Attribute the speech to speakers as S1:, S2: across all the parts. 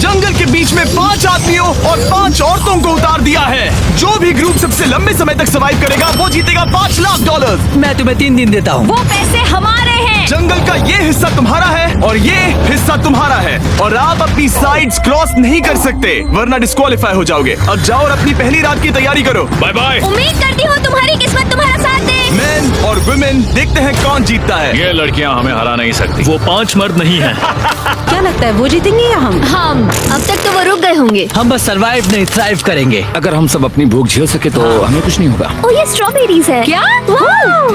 S1: जंगल के बीच में 5 आदमियों और 5 औरतों को उतार दिया है। जो भी ग्रुप सबसे लंबे समय तक सर्वाइव करेगा वो जीतेगा $5 लाख।
S2: मैं तुम्हें 3 दिन देता हूँ।
S3: वो पैसे हमारे हैं।
S1: जंगल का ये हिस्सा तुम्हारा है और ये हिस्सा तुम्हारा है और आप अपनी साइड्स क्रॉस नहीं कर सकते वरना डिस्क्वालीफाई हो जाओगे। अब जाओ और अपनी पहली रात की तैयारी करो। Bye bye.
S3: उम्मीद करती हूँ तुम्हारी किस्मत तुम्हारा साथ दे।
S1: मेन और वुमेन, देखते हैं कौन जीतता है।
S4: ये लड़कियां हमें हरा नहीं सकती। वो 5 मर्द नहीं हैं।
S5: क्या लगता है वो जीतेंगे या हम?
S3: अब तक तो वो रुक गए होंगे।
S2: हम बस सरवाइव नहीं थ्राइव करेंगे।
S6: अगर हम सब अपनी भूख झेल सके तो हमें कुछ नहीं होगा।
S3: ओ ये स्ट्रॉबेरीज है। क्या?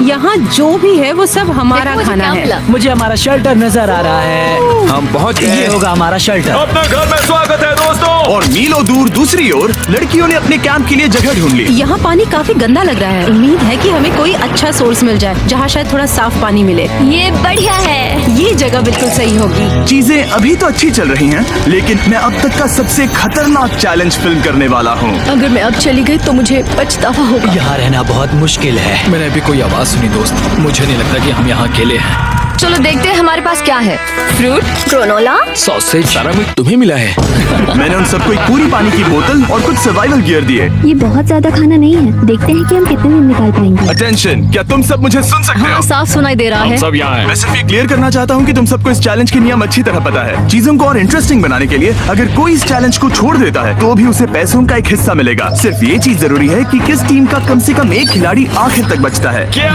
S5: यहाँ जो भी है वो सब हमारा
S3: देखो मुझे
S5: खाना
S3: क्या
S5: है।
S3: मिला।
S2: मुझे हमारा शेल्टर नजर आ रहा है।
S6: हम पहुँच
S2: ये
S6: गए।
S2: होगा हमारा शेल्टर।
S4: अपने घर में स्वागत है दोस्तों।
S1: और मीलों दूर दूसरी ओर लड़कियों ने अपने कैंप के लिए जगह ढूंढ ली।
S5: यहाँ पानी काफी गंदा लग रहा है। उम्मीद है कि हमें कोई अच्छा सोर्स मिल जाए जहाँ शायद थोड़ा साफ पानी मिले।
S3: ये बढ़िया है।
S5: ये जगह बिल्कुुल सही होगी।
S1: चीजें अभी तो अच्छी चल रही हैं, लेकिन मैं अब तक का सबसे खतरनाक चैलेंज फिल्म करने वाला हूँ।
S3: अगर मैं अब चली गई तो मुझे पछतावा होगा।
S2: यहाँ रहना बहुत मुश्किल है।
S6: मैंने अभी कोई आवाज सुनी दोस्त। मुझे नहीं लगता कि हम यहाँ अकेले हैं।
S3: चलो देखते हैं हमारे पास क्या है। Fruit, granola.
S6: सॉसेज सारा मीट तुम्हें मिला है।
S1: मैंने उन सबको एक पूरी पानी की बोतल और कुछ सर्वाइवल गियर दिए।
S7: ये बहुत ज्यादा खाना नहीं है। देखते हैं कि हम कितने दिन निकाल पाएंगे।
S1: अटेंशन, क्या तुम सब मुझे सुन सकते हो?
S3: साफ सुनाई दे रहा
S4: हम
S3: है।
S4: सब यहाँ हैं।
S1: मैं सिर्फ ये क्लियर करना चाहता हूँ कि तुम सबको इस चैलेंज के नियम अच्छी तरह पता है। चीजों को और इंटरेस्टिंग बनाने के लिए अगर कोई इस चैलेंज को छोड़ देता है तो भी उसे पैसों का एक हिस्सा मिलेगा। सिर्फ ये चीज जरूरी है कि किस टीम का कम से कम एक खिलाड़ी आखिर तक बचता है।
S4: क्या?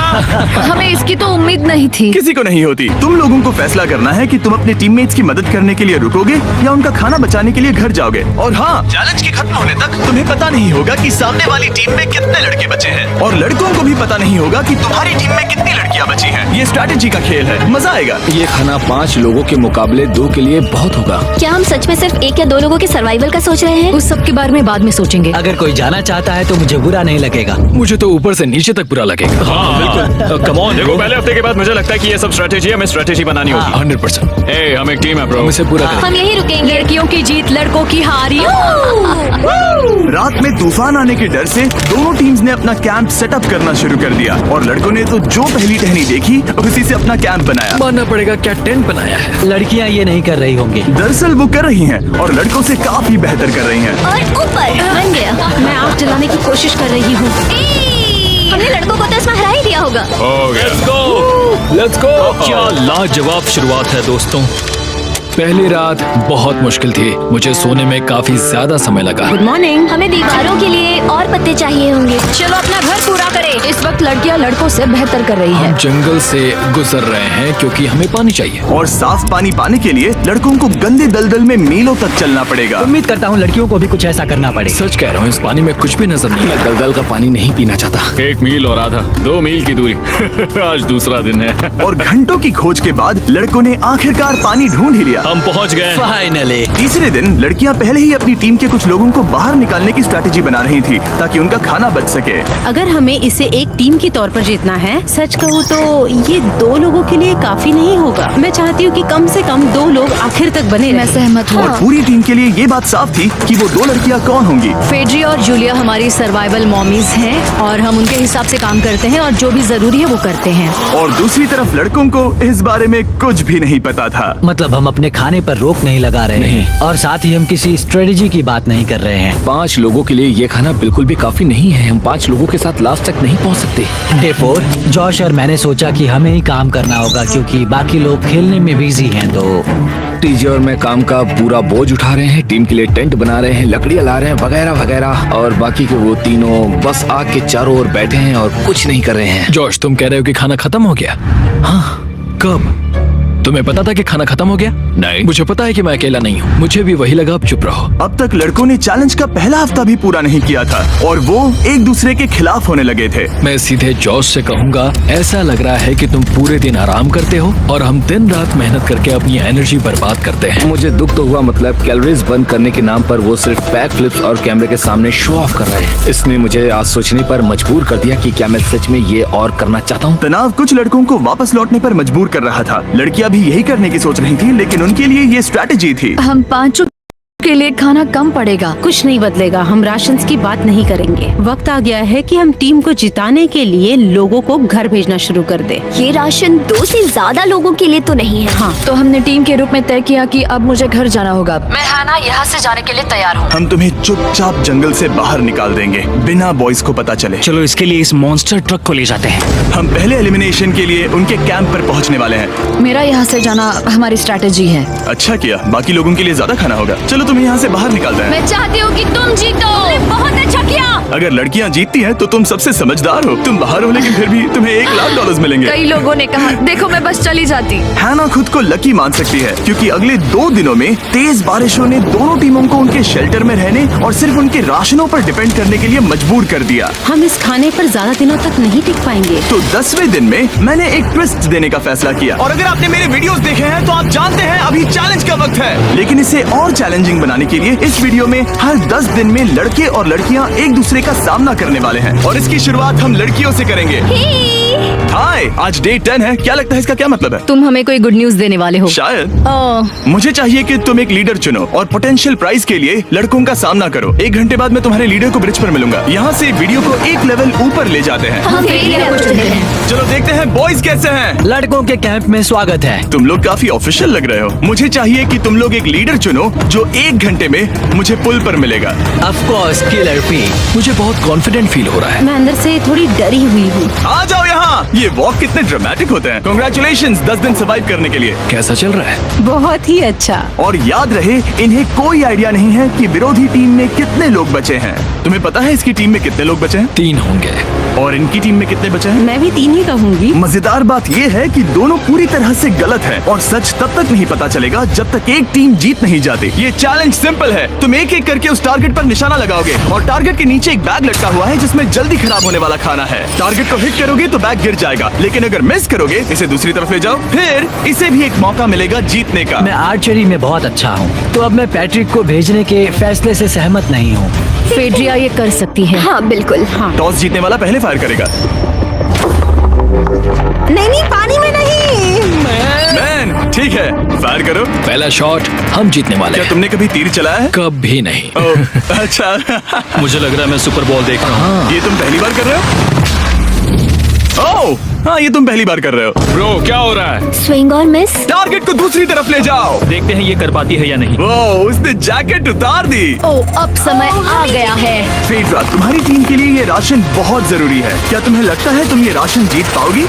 S3: हमें इसकी तो उम्मीद नहीं थी।
S1: किसी को नहीं होती। तुम लोगों को फैसला करना है कि तुम अपने टीममेट्स की मदद करने के लिए रुकोगे या उनका खाना बचाने के लिए घर जाओगे। और हाँ, चैलेंज के खत्म होने तक तुम्हें पता नहीं होगा कि सामने वाली टीम में कितने लड़के बचे हैं और लड़कों को भी पता नहीं होगा कि तुम्हारी टीम में कितनी लड़कियां बची हैं। ये स्ट्रैटेजी का खेल है, मजा आएगा।
S6: ये खाना 5 लोगों के मुकाबले 2 के लिए बहुत होगा।
S3: क्या हम सच में सिर्फ 1 या 2 लोगों के सर्वाइवल का सोच रहे हैं? उस सब के बारे में बाद में सोचेंगे।
S2: अगर कोई जाना चाहता है तो मुझे बुरा नहीं लगेगा।
S6: मुझे तो ऊपर से नीचे तक बुरा लगेगा।
S4: हाँ बिल्कुल। Come on. देखो पहले हफ्ते के बाद मुझे लगता है कि ये सब स्ट्रेटेजी हमें स्ट्रेटेजी बनानी होगी।
S6: 100%।
S4: ए, हम एक टीम है ब्रो।
S6: हम इसे पूरा करेंगे।
S3: हम यही रुकेंगे। लड़कियों की जीत, लड़कों की हार।
S1: रात में तूफान आने के डर से दोनों टीम्स ने अपना कैंप सेटअप करना शुरू कर दिया और लड़कों ने तो जो पहली टहनी देखी उसी से अपना कैंप बनाया।
S6: मानना पड़ेगा क्या टेंट बनाया है।
S2: लड़कियाँ ये नहीं कर रही होंगी।
S1: दरअसल वो कर रही हैं और लड़कों से काफी बेहतर कर रही हैं।
S3: और ऊपर बन गया।
S5: मैं आग जलाने की कोशिश कर रही हूँ।
S3: हमने लड़कों को तो इसमें हरा ही दिया होगा।
S4: हो गया।
S6: Let's go.
S4: क्या लाजवाब शुरुआत है दोस्तों।
S6: पहली रात बहुत मुश्किल थी। मुझे सोने में काफी ज्यादा समय लगा।
S5: Good morning.
S3: हमें दीवारों के लिए और पत्ते चाहिए होंगे। चलो अपना घर पूरा करें। इस वक्त लड़कियां लड़कों से बेहतर कर रही
S6: हम
S3: है।
S6: जंगल से गुजर रहे हैं क्योंकि हमें पानी चाहिए।
S1: और साफ पानी पाने के लिए लड़कों को गंदे दलदल में मीलों तक चलना पड़ेगा।
S2: उम्मीद करता हूँ लड़कियों को भी कुछ ऐसा करना पड़े।
S6: सच कह रहा हूँ, इस पानी में कुछ भी नजर नहीं। मैं दलदल का पानी नहीं पीना चाहता।
S4: 1 मील और आधा, 2 मील की दूरी। आज दूसरा दिन है।
S1: और घंटों की खोज के बाद लड़कों ने आखिरकार पानी ढूंढ ही लिया।
S4: हम पहुँच गए।
S2: फाइनली।
S1: तीसरे दिन लड़कियां पहले ही अपनी टीम के कुछ लोगों को बाहर निकालने की स्ट्रैटेजी बना रही थी ताकि उनका खाना बच सके।
S5: अगर हमें इसे एक टीम के तौर पर जीतना है, सच कहूँ तो ये 2 लोगों के लिए काफी नहीं होगा। मैं चाहती हूँ कि कम से कम 2 लोग आखिर तक बने
S3: मैं
S5: रहें।
S3: सहमत हूँ।
S1: और पूरी टीम के लिए ये बात साफ थी कि वो 2 लड़कियां कौन होंगी।
S3: फेड्री और जूलिया हमारी सर्वाइवल मॉमीज हैं और हम उनके हिसाब से काम करते हैं और जो भी जरूरी है वो करते हैं।
S1: और दूसरी तरफ लड़कों को इस बारे में कुछ भी नहीं पता था।
S2: मतलब हम अपने खाने पर रोक नहीं लगा रहे हैं और साथ ही हम किसी स्ट्रेटेजी की बात नहीं कर रहे हैं।
S6: 5 लोगों के लिए ये खाना बिल्कुल भी काफी नहीं है। हम 5 लोगों के साथ लास्ट तक नहीं पहुँच सकते।
S2: डे 4, जॉश और मैंने सोचा कि हमें ही काम करना होगा क्योंकि बाकी लोग खेलने में बिजी हैं। तो
S6: टीजे और मैं काम का पूरा बोझ उठा रहे हैं। टीम के लिए टेंट बना रहे हैं, लकड़ियाँ ला रहे हैं, वगैरह वगैरह। और बाकी के वो तीनों बस आग के चारों ओर बैठे हैं और कुछ नहीं कर रहे हैं। जॉश, तुम कह रहे हो कि खाना खत्म हो गया? हाँ, कब? तुम्हें पता था कि खाना खत्म हो गया? नहीं, मुझे पता है कि मैं अकेला नहीं हूँ। मुझे भी वही लगा। अब चुप रहो।
S1: अब तक लड़कों ने चैलेंज का पहला हफ्ता भी पूरा नहीं किया था और वो एक दूसरे के खिलाफ होने लगे थे।
S6: मैं सीधे जॉश से कहूँगा, ऐसा लग रहा है कि तुम पूरे दिन आराम करते हो और हम दिन रात मेहनत करके अपनी एनर्जी बर्बाद करते हैं। मुझे दुख तो हुआ, मतलब कैलोरीज बर्न करने के नाम पर वो सिर्फ बैक फ्लिप्स और कैमरे के सामने शो ऑफ कर रहे हैं। इसने मुझे आज सोचने पर मजबूर कर दिया कि क्या मैं सच में ये और करना चाहता हूँ।
S1: तनाव कुछ लड़कों को वापस लौटने पर मजबूर कर रहा था। लड़कियां भी यही करने की सोच रही थी, लेकिन उनके लिए ये स्ट्रैटेजी थी।
S3: हम 5 सबके लिए खाना कम पड़ेगा।
S5: कुछ नहीं बदलेगा, हम राशन की बात नहीं करेंगे। वक्त आ गया है कि हम टीम को जिताने के लिए लोगों को घर भेजना शुरू कर दे।
S7: ये राशन 2 से ज्यादा लोगों के लिए तो नहीं है।
S5: हाँ,
S3: तो हमने टीम के रूप में तय किया कि अब मुझे घर जाना होगा। मैं हैना यहाँ से जाने के लिए तैयार हूँ।
S1: हम तुम्हें चुपचाप जंगल से बाहर निकाल देंगे बिना बॉयज को पता चले।
S2: चलो इसके लिए इस मॉन्स्टर ट्रक को ले जाते हैं।
S1: हम पहले एलिमिनेशन के लिए उनके कैंप पर पहुंचने वाले हैं।
S3: मेरा यहाँ से जाना हमारी स्ट्रैटेजी है।
S1: अच्छा किया, बाकी लोगों के लिए ज्यादा खाना होगा। चलो तुम्हें यहाँ से बाहर निकालते हैं।
S3: मैं चाहती हूँ कि तुम जीतो। बहुत अच्छा किया।
S1: अगर लड़कियाँ जीतती हैं तो तुम सबसे समझदार हो। तुम बाहर हो लेकिन फिर भी तुम्हें $1,00,000 मिलेंगे।
S3: कई लोगों ने कहा देखो मैं बस चली जाती।
S1: हैना खुद को लकी मान सकती है क्योंकि अगले 2 दिनों में तेज बारिशों ने दोनों टीमों को उनके शेल्टर में रहने और सिर्फ उनके राशनों पर डिपेंड करने के लिए मजबूर कर दिया।
S5: हम इस खाने पर ज्यादा दिनों तक नहीं टिक पाएंगे।
S1: तो 10वें दिन में मैंने एक ट्विस्ट देने का फैसला किया। और अगर आपने मेरे वीडियोस देखे हैं तो आप जानते हैं अभी चैलेंज का वक्त है। लेकिन इसे और चैलेंजिंग बनाने के लिए इस वीडियो में हर 10 दिन में लड़के और लड़कियां एक दूसरे का सामना करने वाले हैं और इसकी शुरुआत हम लड़कियों से करेंगे। हाय, आज डे 10 है। क्या लगता है इसका क्या मतलब है?
S3: तुम हमें कोई गुड न्यूज देने वाले हो।
S1: शायद।
S3: ओह,
S1: मुझे चाहिए कि तुम एक लीडर चुनो और पोटेंशियल प्राइज के लिए लड़कों का सामना करो। 1 घंटे बाद मैं तुम्हारे लीडर को ब्रिज पर मिलूंगा। यहाँ से वीडियो को एक लेवल ऊपर ले जाते हैं।
S3: हम फेलियर हो चुके हैं।
S1: चलो देखते हैं बॉयज कैसे हैं।
S2: लड़कों के कैंप में स्वागत है।
S1: तुम लोग काफी ऑफिशियल लग रहे हो। मुझे चाहिए कि तुम लोग एक लीडर चुनो जो 1 घंटे में मुझे पुल पर मिलेगा।
S2: Of course killer P.
S6: मुझे बहुत कॉन्फिडेंट फील हो रहा है।
S5: मैं अंदर से थोड़ी डरी हुई हूँ।
S1: आ जाओ यहाँ। ये वॉक कितने ड्रामेटिक होते हैं। कांग्रेचुलेशंस 10 दिन सर्वाइव करने के लिए।
S6: कैसा चल रहा है?
S5: बहुत ही अच्छा।
S1: और याद रहे इन्हें कोई आइडिया नहीं है कि विरोधी टीम में कितने लोग बचे हैं। तुम्हें पता है इसकी टीम में कितने लोग बचे हैं?
S6: 3 होंगे।
S1: और इनकी टीम में कितने बचे हैं?
S5: मैं भी 3 ही कहूँगी।
S1: मजेदार बात ये है कि दोनों पूरी तरह से गलत है और सच तब तक नहीं पता चलेगा जब तक एक टीम जीत नहीं जाती। ये चैलेंज सिंपल है। तुम एक एक करके उस टारगेट पर निशाना लगाओगे और टारगेट के नीचे एक बैग लटका हुआ है जिसमें जल्दी खराब होने वाला खाना है। टारगेट को हिट करोगे तो बैग गिर जाएगा, लेकिन अगर मिस करोगे इसे दूसरी तरफ ले जाओ, फिर इसे भी एक मौका मिलेगा जीतने का।
S2: मैं आर्चरी में बहुत अच्छा हूँ, तो अब मैं पैट्रिक को भेजने के फैसले से सहमत नहीं हूँ।
S3: फेड्रिया ये कर सकती है।
S7: हाँ बिल्कुल।
S5: हाँ।
S1: टॉस जीतने वाला पहले फायर करेगा।
S5: नहीं, पानी में नहीं।
S1: मैन, ठीक है, फायर करो।
S6: पहला शॉट हम जीतने वाले
S1: क्या
S6: हैं।
S1: तुमने कभी तीर चलाया है?
S6: कभी नहीं।
S1: ओह, अच्छा।
S4: मुझे लग रहा है मैं सुपर बॉल देख रहा हूँ।
S1: ये तुम पहली बार कर रहे हो? ओह, हाँ, ये तुम पहली बार कर रहे हो।
S4: ब्रो क्या हो रहा है?
S7: स्विंग और मिस।
S1: टारगेट को दूसरी तरफ ले जाओ।
S4: देखते हैं ये कर पाती है या नहीं।
S1: वो उसने जैकेट उतार दी।
S3: ओह, अब समय आ गया है।
S1: फेड्रा, तुम्हारी टीम के लिए ये राशन बहुत जरूरी है। क्या तुम्हें लगता है तुम ये राशन जीत पाओगी?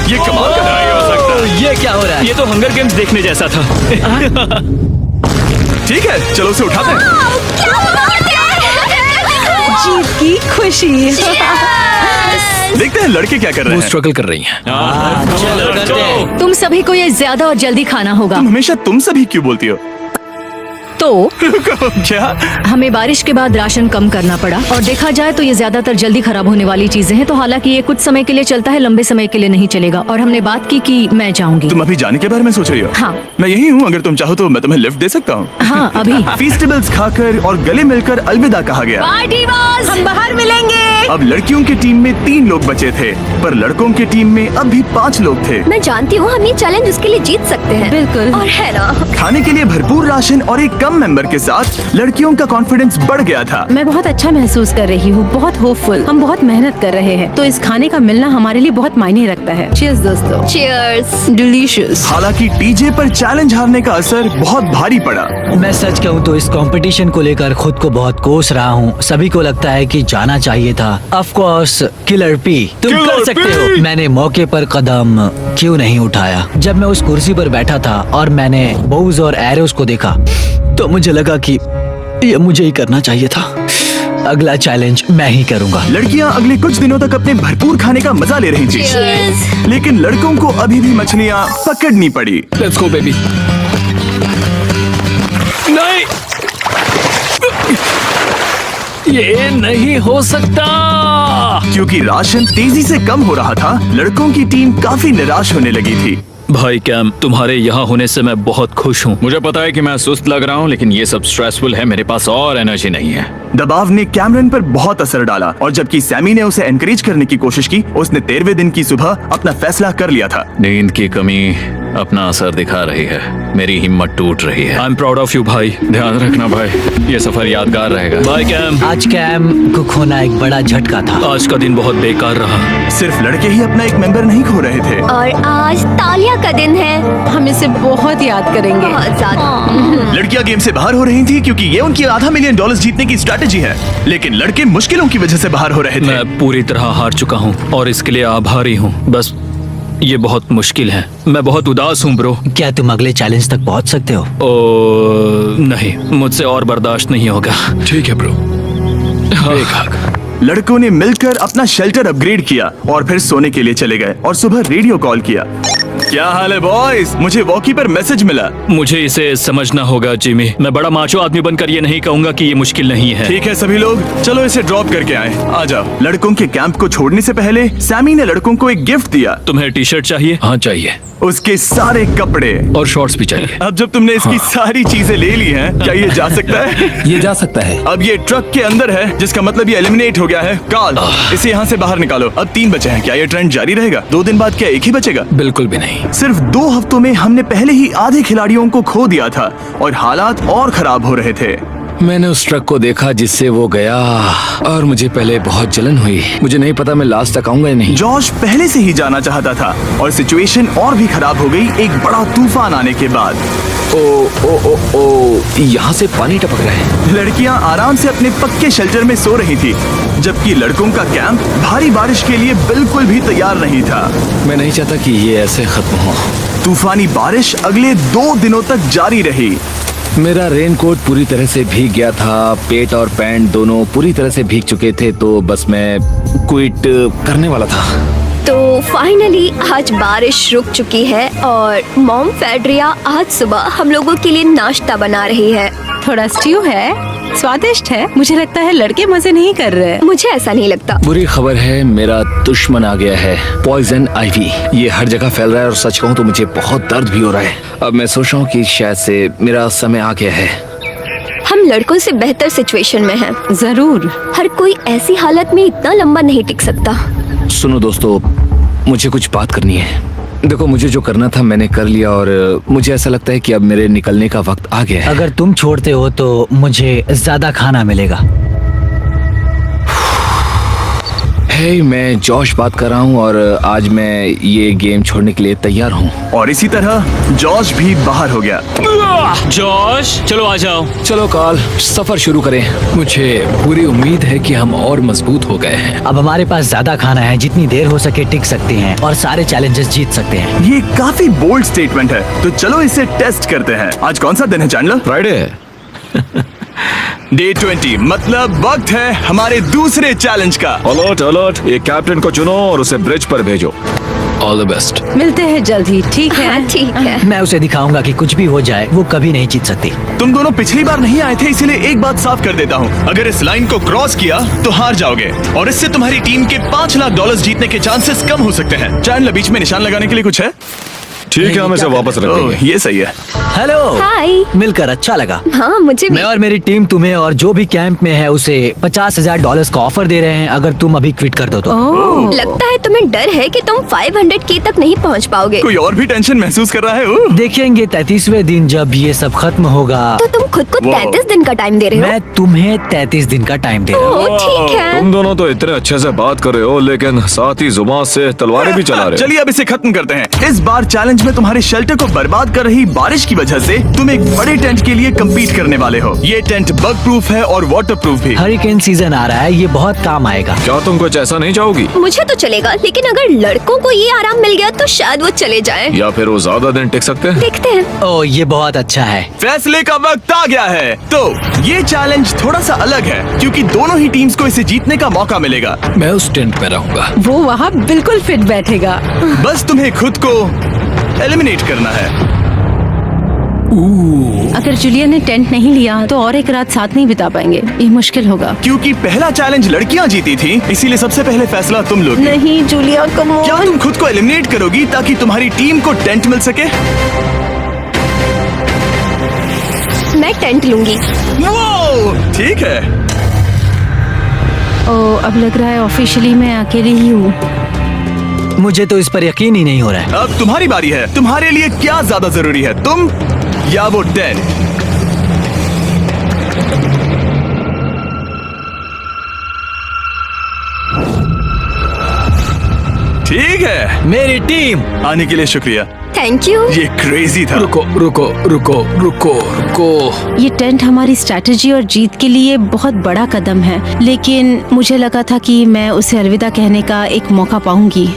S1: ये कमाल का
S4: नहीं हो सकता।
S2: ये क्या हो रहा है?
S4: ये तो हंगर गेम्स देखने जैसा था।
S1: ठीक है, चलो उसे उठाते हैं।
S5: जीत की खुशी।
S1: देखते हैं लड़के क्या कर रहे
S6: वो
S1: हैं।
S6: स्ट्रगल कर रही हैं।
S2: चलो करते हैं।
S3: तुम सभी को ये ज्यादा और जल्दी खाना होगा।
S1: तुम हमेशा तुम सभी क्यों बोलती हो?
S3: तो
S1: क्या?
S3: हमें बारिश के बाद राशन कम करना पड़ा और देखा जाए तो ये ज्यादातर जल्दी खराब होने वाली चीजें हैं। तो हालांकि ये कुछ समय के लिए चलता है, लंबे समय के लिए नहीं चलेगा। और हमने बात की कि मैं जाऊंगी।
S1: तुम अभी जाने के बारे में सोच रही हो?
S3: हाँ।
S1: मैं यही हूँ, अगर तुम चाहो तो मैं तुम्हें लिफ्ट दे सकता हूँ।
S3: हाँ, अभी।
S1: फीस्टेबल्स खाकर और गले मिलकर अलविदा कहा गया।
S5: हम बाहर मिलेंगे।
S1: अब लड़कियों की टीम में 3 लोग बचे थे, पर लड़कों की टीम में अब भी 5 लोग थे।
S7: मैं जानती हूँ हम ये चैलेंज उसके लिए जीत सकते हैं।
S5: बिल्कुल।
S7: और है ना।
S1: खाने के लिए भरपूर राशन और एक कम मेंबर के साथ लड़कियों का कॉन्फिडेंस बढ़ गया था।
S5: मैं बहुत अच्छा महसूस कर रही हूँ, बहुत होपफुल। हम बहुत मेहनत कर रहे हैं, तो इस खाने का मिलना हमारे लिए बहुत मायने रखता है। चीयर्स दोस्तों।
S7: चीयर्स।
S5: डिलीशियस।
S1: हालांकि टीजे पर चैलेंज हारने का असर बहुत भारी पड़ा।
S2: मैं सच कहूँ तो इस कंपटीशन को लेकर खुद को बहुत कोस रहा हूँ। सभी को लगता है कि जाना चाहिए था। ऑफ कोर्स किलर पी, तुम
S1: किलर
S2: कर सकते
S1: पी!
S2: हो। मैंने मौके पर कदम क्यों नहीं उठाया? जब मैं उस कुर्सी पर बैठा था और मैंने बोव्स और एरोस को देखा तो मुझे लगा कि ये मुझे ही करना चाहिए था। अगला चैलेंज मैं ही करूंगा।
S1: लड़कियां अगले कुछ दिनों तक अपने भरपूर खाने का मजा ले रही थी, लेकिन लड़कों को अभी भी मछलियां पकड़नी पड़ी।
S6: Let's go baby. नहीं, ये नहीं हो सकता।
S1: क्योंकि राशन तेजी से कम हो रहा था, लड़कों की टीम काफी निराश होने लगी थी।
S4: भाई कैम, तुम्हारे यहाँ होने से मैं बहुत खुश हूँ। मुझे पता है कि मैं सुस्त लग रहा हूँ, लेकिन ये सब स्ट्रेसफुल है। मेरे पास और एनर्जी नहीं है।
S1: दबाव ने कैमरन पर बहुत असर डाला और जबकि सैमी ने उसे एनकरेज करने की कोशिश की, उसने 13वें दिन की सुबह अपना फैसला कर लिया था।
S4: नींद की कमी अपना असर दिखा रही है, मेरी हिम्मत टूट रही है। I am proud of you भाई, ध्यान रखना भाई, ये सफर यादगार रहेगा। Bye cam.
S2: आज कैम को खोना एक बड़ा झटका था।
S4: आज का दिन बहुत बेकार रहा।
S1: सिर्फ लड़के ही अपना एक मेंबर नहीं खो रहे थे।
S7: और आज तालिया का दिन है,
S5: हम इसे बहुत याद करेंगे।
S7: बहुत ज्यादा।
S1: लड़कियां गेम से बाहर हो रही थी क्योंकि ये उनकी $500 मिलियन जीतने की स्ट्रैटेजी है, लेकिन लड़के मुश्किलों की वजह से बाहर हो रहे थे।
S4: मैं पूरी तरह हार चुका हूँ और इसके लिए आभारी हूँ। बस ये बहुत मुश्किल है, मैं बहुत उदास हूँ ब्रो।
S2: क्या तुम अगले चैलेंज तक पहुंच सकते हो?
S4: ओ नहीं, मुझसे और बर्दाश्त नहीं होगा।
S6: ठीक है ब्रो।
S1: लड़कों ने मिलकर अपना शेल्टर अपग्रेड किया और फिर सोने के लिए चले गए और सुबह रेडियो कॉल किया। क्या हाल है बॉयज? मुझे वॉकी पर मैसेज मिला।
S4: मुझे इसे समझना होगा जिमी, मैं बड़ा माचो आदमी बनकर ये नहीं कहूंगा कि ये मुश्किल नहीं है।
S1: ठीक है सभी लोग, चलो इसे ड्रॉप करके आए। आ जाओ। लड़कों के कैंप को छोड़ने से पहले सैमी ने लड़कों को एक गिफ्ट दिया।
S4: तुम्हें टी शर्ट चाहिए?
S6: हाँ चाहिए,
S1: उसके सारे कपड़े।
S6: और शॉर्ट्स भी चाहिए।
S1: अब जब तुमने इसकी सारी चीजें ले ली हैं, क्या ये जा सकता है?
S6: ये जा सकता है।
S1: अब ये ट्रक के अंदर है, जिसका मतलब ये एलिमिनेट हो गया है। काल, इसे यहाँ से बाहर निकालो। अब 3 बचे हैं। क्या ये ट्रेंड जारी रहेगा? 2 दिन बाद क्या एक ही बचेगा?
S6: बिल्कुल भी नहीं।
S1: सिर्फ 2 हफ्तों में हमने पहले ही आधे खिलाड़ियों को खो दिया था और हालात और खराब हो रहे थे।
S6: मैंने उस ट्रक को देखा जिससे वो गया और मुझे पहले बहुत जलन हुई। मुझे नहीं पता मैं लास्ट तक आऊंगा या नहीं।
S1: जॉश पहले से ही जाना चाहता था और सिचुएशन और भी खराब हो गई एक बड़ा तूफान आने के बाद।
S6: ओ ओ ओ ओ, यहाँ से पानी टपक रहा है।
S1: लड़कियां आराम से अपने पक्के शेल्टर में सो रही थी, जबकि लड़कों का कैंप भारी बारिश के लिए बिल्कुल भी तैयार नहीं था।
S6: मैं नहीं चाहता कि ये ऐसे खत्म हो।
S1: तूफानी बारिश अगले 2 दिनों तक जारी रही।
S6: मेरा रेनकोट पूरी तरह से भीग गया था, पेट और पैंट दोनों पूरी तरह से भीग चुके थे, तो बस मैं क्विट करने वाला था।
S7: तो फाइनली आज बारिश रुक चुकी है और मॉम फेड्रिया आज सुबह हम लोगों के लिए नाश्ता बना रही है।
S5: थोड़ा स्ट्यू है, स्वादिष्ट है। मुझे लगता है लड़के मजे नहीं कर रहे।
S7: मुझे ऐसा नहीं लगता।
S6: बुरी खबर है, मेरा दुश्मन आ गया है, पॉइजन आइवी। ये हर जगह फैल रहा है और सच कहूँ तो मुझे बहुत दर्द भी हो रहा है। अब मैं सोच रहा हूँ कि शायद से मेरा समय आ गया है।
S7: हम लड़कों से बेहतर सिचुएशन में हैं।
S5: जरूर।
S7: हर कोई ऐसी हालत में इतना लंबा नहीं टिक सकता।
S6: सुनो दोस्तों, मुझे कुछ बात करनी है। देखो, मुझे जो करना था मैंने कर लिया और मुझे ऐसा लगता है कि अब मेरे निकलने का वक्त आ गया है।
S2: अगर तुम छोड़ते हो तो मुझे ज्यादा खाना मिलेगा।
S6: हे, मैं जॉश बात कर रहा हूँ और आज मैं ये गेम छोड़ने के लिए तैयार हूँ।
S1: और इसी तरह जॉश भी बाहर हो गया।
S4: जॉश चलो आ जाओ।
S6: चलो काल, सफर शुरू करें। मुझे पूरी उम्मीद है कि हम और मजबूत हो गए हैं।
S2: अब हमारे पास ज्यादा खाना है, जितनी देर हो सके टिक सकते हैं और सारे चैलेंजेस जीत सकते हैं।
S1: ये काफी बोल्ड स्टेटमेंट है, तो चलो इसे टेस्ट करते हैं। आज कौन सा दिन है चैंडलर?
S4: फ्राइडे।
S1: डे 20, मतलब वक्त है हमारे दूसरे चैलेंज का।
S8: अलर्ट अलर्ट, एक कैप्टन को चुनो और उसे ब्रिज पर भेजो।
S6: All the best.
S5: मिलते हैं जल्द ही, ठीक है?
S7: हाँ, ठीक है।
S2: मैं उसे दिखाऊंगा कि कुछ भी हो जाए वो कभी नहीं जीत सकती।
S1: तुम दोनों पिछली बार नहीं आए थे, इसीलिए एक बात साफ कर देता हूँ। अगर इस लाइन को क्रॉस किया तो हार जाओगे और इससे तुम्हारी टीम के $5 लाख जीतने के चांसेस कम हो सकते हैं। चैंडलर, बीच में निशान लगाने के लिए कुछ है?
S8: ठीक है, हम इसे वापस रख देंगे।
S1: ये सही है।
S2: हेलो।
S7: हाय।
S2: मिलकर अच्छा लगा।
S7: हाँ, मुझे भी।
S2: मैं और मेरी टीम तुम्हें और जो भी कैंप में है उसे $50,000 का ऑफर दे रहे हैं अगर तुम अभी क्विट कर दो तो।
S7: लगता है तुम्हें डर है कि तुम 500K तक नहीं पहुंच पाओगे।
S1: कोई और भी टेंशन महसूस कर रहा है?
S2: देखेंगे 33वें दिन जब ये सब खत्म होगा।
S7: तो तुम खुद को 33 दिन का टाइम दे रहे हो?
S2: मैं तुम्हें 33 दिन का टाइम दे रहा हूँ।
S7: ओह, ठीक है।
S8: तुम दोनों तो इतने अच्छे से बात कर रहे हो, लेकिन साथ ही जुबान से तलवारें भी चला रहे हो।
S1: चलिए अब इसे खत्म करते हैं। इस बार चैलेंज में तुम्हारे शेल्टर को बर्बाद कर रही बारिश की वजह से तुम एक बड़े टेंट के लिए कम्पीट करने वाले हो। ये टेंट बग प्रूफ है और वाटर प्रूफ भी।
S2: हरिकेन सीजन आ रहा है, ये बहुत काम आएगा।
S8: क्या तुम कुछ ऐसा नहीं चाहोगी?
S7: मुझे तो चलेगा, लेकिन अगर लड़कों को ये आराम मिल गया तो शायद वो चले जाएं।
S8: या फिर वो ज्यादा दिन टिक सकते हैं?
S7: देखते हैं।
S2: ओह, ये बहुत अच्छा है।
S1: फैसले का वक्त आ गया है। तो ये चैलेंज थोड़ा सा अलग है क्योंकि दोनों ही टीम्स को इसे जीतने का मौका मिलेगा।
S6: मैं उस टेंट में रहूंगा।
S5: वो वहाँ बिल्कुल फिट बैठेगा।
S1: बस तुम्हें खुद को एलिमिनेट करना है।
S5: अगर जूलिया ने टेंट नहीं लिया तो और एक रात साथ नहीं बिता पाएंगे। ये मुश्किल होगा।
S1: क्योंकि पहला चैलेंज लड़कियां जीती थी, इसीलिए सबसे पहले फैसला तुम लोगी।
S5: नहीं जूलिया, कम ऑन।
S1: क्या तुम खुद को एलिमिनेट करोगी ताकि तुम्हारी टीम को टेंट मिल सके?
S7: मैं टेंट लूंगी।
S1: वो ठीक है।
S5: अब लग रहा है ऑफिशियली मैं अकेली ही हूँ।
S2: मुझे तो इस पर यकीन ही नहीं हो रहा है।
S1: अब तुम्हारी बारी है। तुम्हारे लिए क्या ज्यादा जरूरी है, तुम या वो टेंट? ठीक है,
S2: मेरी टीम।
S1: आने के लिए शुक्रिया।
S7: Thank you.
S1: ये क्रेजी था।
S6: रुको रुको रुको रुको रुको।
S5: ये टेंट हमारी स्ट्रैटेजी और जीत के लिए बहुत बड़ा कदम है, लेकिन मुझे लगा था कि मैं उसे अलविदा कहने का एक मौका पाऊंगी।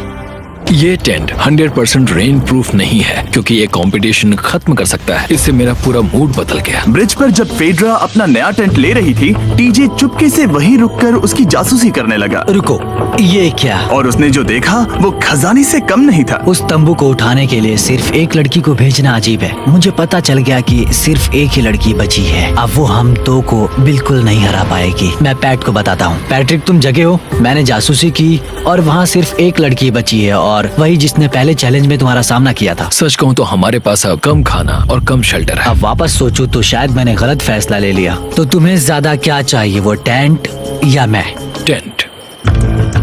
S6: ये टेंट 100% रेन प्रूफ नहीं है, क्योंकि ये कंपटीशन खत्म कर सकता है। इससे मेरा पूरा मूड बदल गया।
S1: ब्रिज पर जब फेड्रा अपना नया टेंट ले रही थी, टीजे चुपके से वहीं रुककर उसकी जासूसी करने लगा।
S2: रुको, ये क्या?
S1: और उसने जो देखा वो खजाने से कम नहीं था।
S2: उस तंबू को उठाने के लिए सिर्फ एक लड़की को भेजना अजीब है। मुझे पता चल गया कि सिर्फ एक ही लड़की बची है। अब वो हम दो को बिल्कुल नहीं हरा पाएगी। मैं पैट को बताता हूँ। पैट्रिक, तुम जगे हो? मैंने जासूसी की और वहाँ सिर्फ एक लड़की बची है, और वही जिसने पहले चैलेंज में तुम्हारा सामना किया था।
S6: सच कहूँ तो हमारे पास अब कम खाना और कम शेल्टर है।
S2: अब वापस सोचूं तो शायद मैंने गलत फैसला ले लिया। तो तुम्हें ज्यादा क्या चाहिए, वो टेंट या मैं?
S6: टेंट।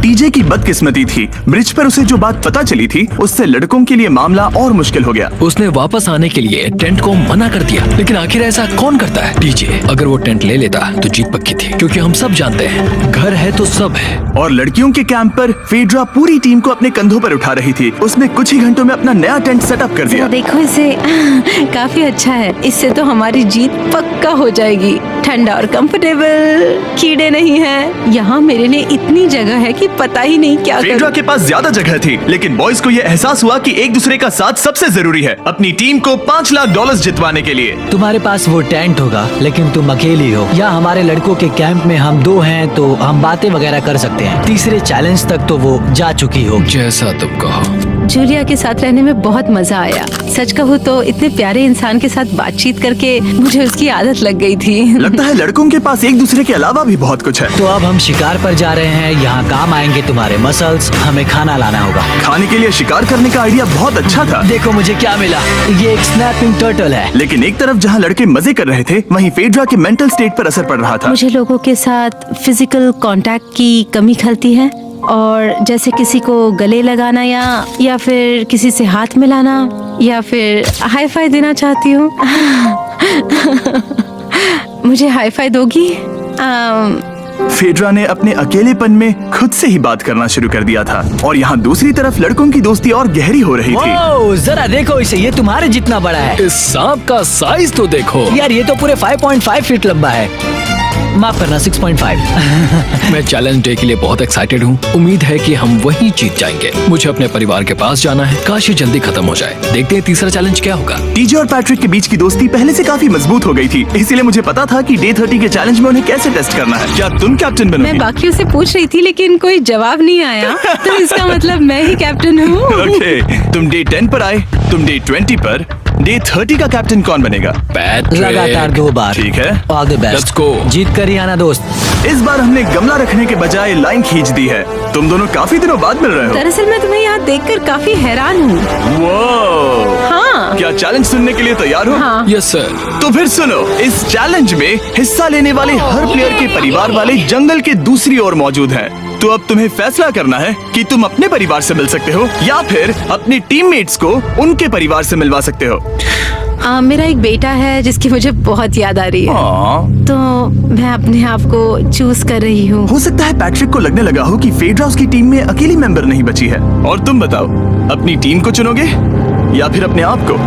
S1: टीजे की बदकिस्मती थी, ब्रिज पर उसे जो बात पता चली थी उससे लड़कों के लिए मामला और मुश्किल हो गया।
S6: उसने वापस आने के लिए टेंट को मना कर दिया, लेकिन आखिर ऐसा कौन करता है? टीजे, अगर वो टेंट ले लेता तो जीत पक्की थी, क्योंकि हम सब जानते हैं घर है तो सब है।
S1: और लड़कियों के कैंप पर फेड्रा पूरी टीम को अपने कंधों पर उठा रही थी। उसने कुछ ही घंटों में अपना नया टेंट सेटअप कर दिया।
S5: देखो इसे, काफी अच्छा है। इससे तो हमारी जीत पक्का हो जाएगी। ठंडा और कंफर्टेबल, कीड़े नहीं हैं। यहाँ मेरे लिए इतनी जगह है कि पता ही नहीं क्या
S1: फेड्रा
S5: करूं।
S1: के पास ज्यादा जगह थी, लेकिन बॉयज को यह एहसास हुआ कि एक दूसरे का साथ सबसे जरूरी है अपनी टीम को $5 लाख जितवाने के लिए।
S2: तुम्हारे पास वो टेंट होगा, लेकिन तुम अकेली हो। या हमारे लड़कों के कैंप में हम दो हैं तो हम बातें वगैरह कर सकते हैं। तीसरे चैलेंज तक तो वो जा चुकी होगी।
S6: जैसा तुम कहो।
S5: जूलिया के साथ रहने में बहुत मजा आया। सच कहूँ तो इतने प्यारे इंसान के साथ बातचीत करके मुझे उसकी आदत लग गई थी।
S1: लगता है लड़कों के पास एक दूसरे के अलावा भी बहुत कुछ है।
S2: तो अब हम शिकार पर जा रहे हैं। यहाँ काम आएंगे तुम्हारे मसल्स। हमें खाना लाना होगा।
S1: खाने के लिए शिकार करने का आइडिया बहुत अच्छा था।
S2: देखो मुझे क्या मिला। ये एक स्नैपिंग टर्टल है।
S1: लेकिन एक तरफ जहाँ लड़के मजे कर रहे थे, वहीं फेड्रा के मेंटल स्टेट पर असर पड़ रहा था।
S5: मुझे लोगों के साथ फिजिकल कांटेक्ट की कमी खलती है, और जैसे किसी को गले लगाना या फिर किसी से हाथ मिलाना या फिर हाई फाई देना चाहती हूँ। मुझे हाई फाई दोगी?
S1: फेड्रा ने अपने अकेलेपन में खुद से ही बात करना शुरू कर दिया था, और यहाँ दूसरी तरफ लड़कों की दोस्ती और गहरी हो रही थी।
S2: ओह, जरा देखो इसे, ये तुम्हारे जितना बड़ा है।
S6: इस सांप का साइज तो देखो
S2: यार, ये तो पूरे 5.5 फीट लंबा है। माफ करना, 6.5।
S6: मैं चैलेंज डे के लिए बहुत एक्साइटेड हूँ। उम्मीद है कि हम वहीं जीत जाएंगे। मुझे अपने परिवार के पास जाना है। काश ये जल्दी खत्म हो जाए। देखते हैं तीसरा चैलेंज क्या होगा।
S1: टीजे और पैट्रिक के बीच की दोस्ती पहले से काफी मजबूत हो गई थी, इसीलिए मुझे पता था कि डे 30 के चैलेंज में उन्हें कैसे टेस्ट करना है। क्या तुम कैप्टन बनोगी?
S5: मैं बाकियों से पूछ रही थी, लेकिन कोई जवाब नहीं आया। तो इसका मतलब मैं ही कैप्टन हूँ।
S1: ओके, तुम डे 10 पर आए, तुम डे 20 पर। डे 30 का कैप्टन कौन बनेगा?
S6: पैट्रिक।
S2: लगातार 2 बार।
S1: ठीक है,
S2: all the best.
S6: Let's go।
S2: जीत कर ही आना दोस्त।
S1: इस बार हमने गमला रखने के बजाय लाइन खींच दी है। तुम दोनों काफी दिनों बाद मिल रहे हो।
S5: दरअसल मैं तुम्हें यहाँ देखकर काफी हैरान हूँ।
S1: वो
S5: हाँ।
S1: क्या चैलेंज सुनने के लिए तैयार हो?
S5: हाँ।
S6: Yes sir.
S1: तो फिर सुनो, इस चैलेंज में हिस्सा लेने वाले हर प्लेयर के परिवार वाले जंगल के दूसरी ओर मौजूद हैं। तो अब तुम्हें फैसला करना है कि तुम अपने परिवार से मिल सकते हो या फिर अपने टीममेट्स को उनके परिवार से मिलवा सकते हो।
S5: मेरा एक बेटा है जिसकी मुझे बहुत याद आ रही है,
S1: हाँ।
S5: तो मैं अपने आप को चूज कर रही हूँ।
S1: हो सकता है पैट्रिक को लगने लगा हो कि फेड्रा उसकी टीम में अकेली मेंबर नहीं बची है। और तुम बताओ, अपनी टीम को चुनोगे या फिर अपने आप को?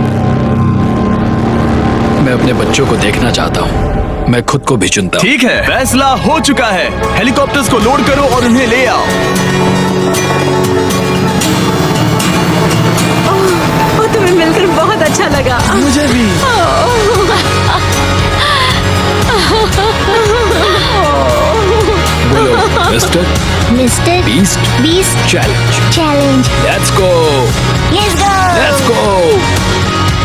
S6: मैं अपने बच्चों को देखना चाहता हूँ। मैं खुद को भी चुनता हूँ।
S1: ठीक है, फैसला हो चुका है। हेलीकॉप्टर्स को लोड करो और उन्हें ले आओ।
S5: तुम्हें मिलकर बहुत अच्छा लगा।
S2: मुझे भी।
S6: Mister
S7: mister
S6: beast challenge. Let's go. Let's go.